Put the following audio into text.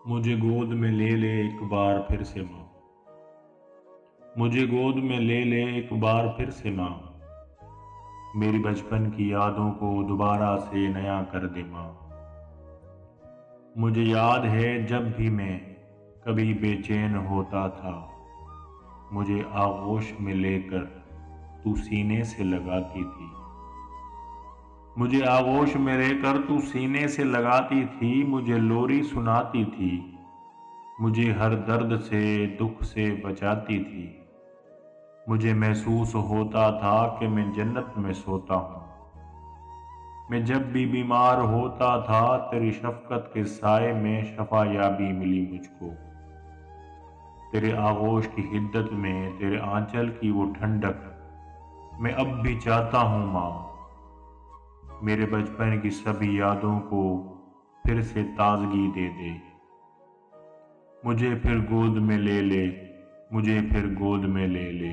مجھے گود میں لے لے ایک بار پھر سے ماں، مجھے گود میں لے لے ایک بار پھر سے ماں، میری بچپن کی یادوں کو دوبارہ سے نیا کر دے ماں۔ مجھے یاد ہے جب بھی میں کبھی بے چین ہوتا تھا، مجھے آغوش میں لے کر تو سینے سے لگاتی تھی، مجھے آغوش میں لے کر تو سینے سے لگاتی تھی، مجھے لوری سناتی تھی، مجھے ہر درد سے دکھ سے بچاتی تھی، مجھے محسوس ہوتا تھا کہ میں جنت میں سوتا ہوں۔ میں جب بھی بیمار ہوتا تھا تیری شفقت کے سائے میں شفا یابی ملی مجھ کو، تیرے آغوش کی حدت میں تیرے آنچل کی وہ ٹھنڈک میں اب بھی چاہتا ہوں ماں۔ میرے بچپن کی سبھی یادوں کو پھر سے تازگی دے دے، مجھے پھر گود میں لے لے، مجھے پھر گود میں لے لے۔